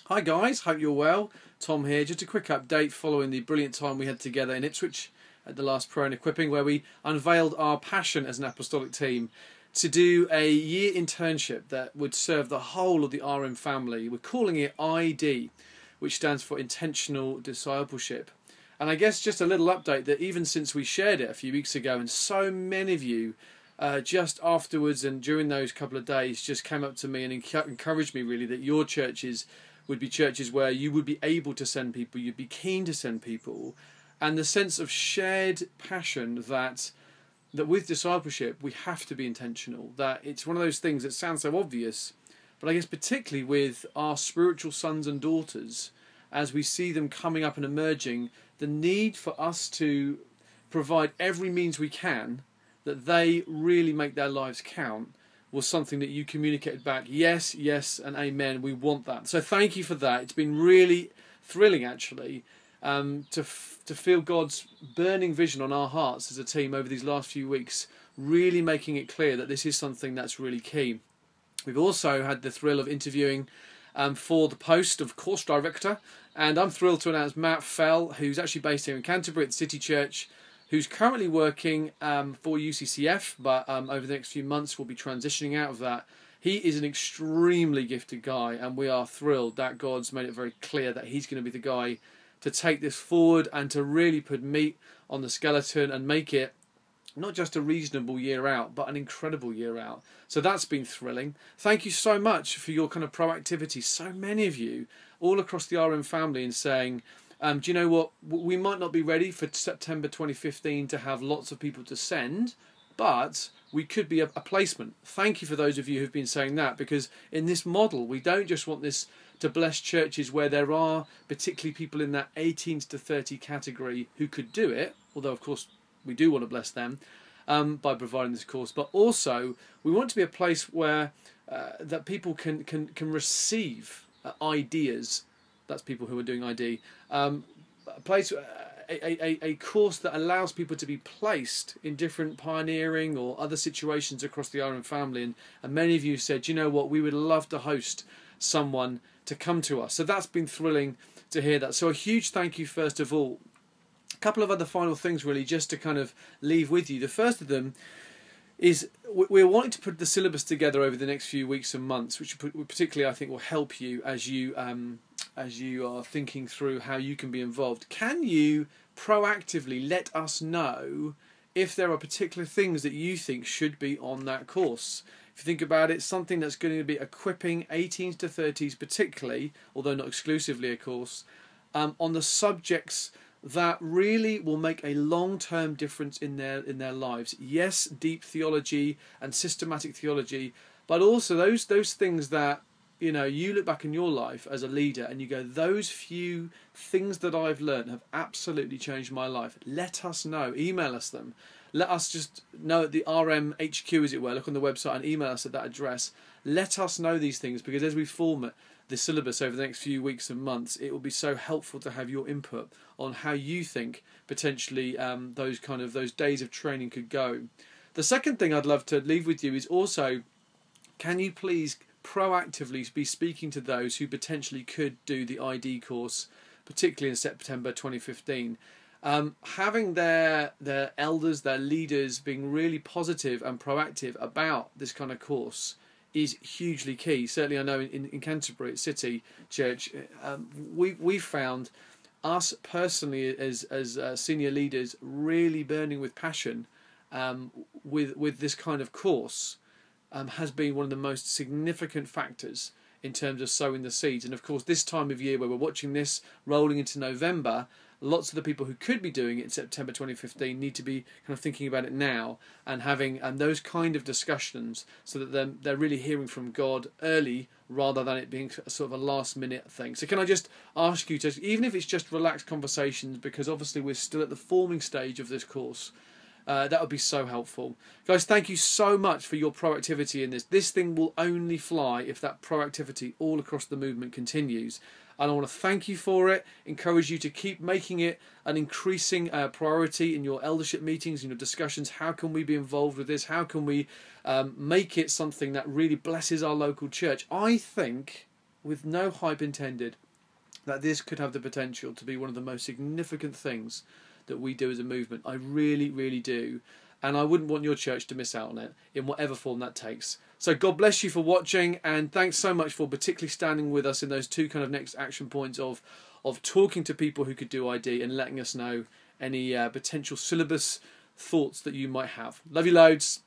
Hi guys, hope you're well. Tom here. Just a quick update following the brilliant time we had together in Ipswich at the last Prayer and Equipping, where we unveiled our passion as an apostolic team to do a year internship that would serve the whole of the RM family. We're calling it ID, which stands for Intentional Discipleship. And I guess just a little update that even since we shared it a few weeks ago, and so many of you just afterwards and during those couple of days just came up to me and encouraged me really that your churches would be churches where you would be able to send people, you'd be keen to send people, and the sense of shared passion that with discipleship we have to be intentional, that it's one of those things that sounds so obvious, but I guess particularly with our spiritual sons and daughters, as we see them coming up and emerging, the need for us to provide every means we can that they really make their lives count was something that you communicated back. Yes, yes, and amen. We want that. So thank you for that. It's been really thrilling, actually, to feel God's burning vision on our hearts as a team over these last few weeks, really making it clear that this is something that's really key. We've also had the thrill of interviewing for the post of course director, and I'm thrilled to announce Matt Fell, who's actually based here in Canterbury at City Church, who's currently working for UCCF, but over the next few months will be transitioning out of that. He is an extremely gifted guy, and we are thrilled that God's made it very clear that he's going to be the guy to take this forward and to really put meat on the skeleton and make it not just a reasonable year out, but an incredible year out. So that's been thrilling. Thank you so much for your kind of proactivity. So many of you all across the RM family in saying, do you know what, we might not be ready for September 2015 to have lots of people to send, but we could be a placement. Thank you for those of you who've been saying that, because in this model we don't just want this to bless churches where there are particularly people in that 18 to 30 category who could do it, although of course we do want to bless them by providing this course, but also we want to be a place where that people can receive ideas. That's people who are doing ID. A place, a course that allows people to be placed in different pioneering or other situations across the RM family. And many of you said, you know what, we would love to host someone to come to us. So that's been thrilling to hear that. So a huge thank you first of all. A couple of other final things really just to kind of leave with you. The first of them is we're wanting to put the syllabus together over the next few weeks and months, which particularly I think will help you as you are thinking through how you can be involved. Can you proactively let us know if there are particular things that you think should be on that course? If you think about it, something that's going to be equipping 18s to 30s particularly, although not exclusively of course, on the subjects that really will make a long-term difference in their lives. Yes, deep theology and systematic theology, but also those things that, you know, you look back in your life as a leader and you go, those few things that I've learned have absolutely changed my life. Let us know. Email us them. Let us just know at the RM HQ, as it were. Look on the website and email us at that address. Let us know these things, because as we form the syllabus over the next few weeks and months, it will be so helpful to have your input on how you think potentially those days of training could go. The second thing I'd love to leave with you is also, can you please proactively be speaking to those who potentially could do the ID course, particularly in September 2015. Having their elders, their leaders being really positive and proactive about this kind of course is hugely key. Certainly I know in Canterbury at City Church, we've found us personally as senior leaders really burning with passion with this kind of course. Has been one of the most significant factors in terms of sowing the seeds. And of course this time of year where we're watching this rolling into November, lots of the people who could be doing it in September 2015 need to be kind of thinking about it now and having those kind of discussions so that they're really hearing from God early rather than it being sort of a last minute thing. So can I just ask you to, even if it's just relaxed conversations, because obviously we're still at the forming stage of this course, that would be so helpful. Guys, thank you so much for your proactivity in this. This thing will only fly if that proactivity all across the movement continues. And I want to thank you for it, encourage you to keep making it an increasing priority in your eldership meetings, in your discussions. How can we be involved with this? How can we make it something that really blesses our local church? I think with no hype intended, that this could have the potential to be one of the most significant things that we do as a movement. I really, really do. And I wouldn't want your church to miss out on it in whatever form that takes. So God bless you for watching, and thanks so much for particularly standing with us in those two kind of next action points of talking to people who could do ID and letting us know any potential syllabus thoughts that you might have. Love you loads.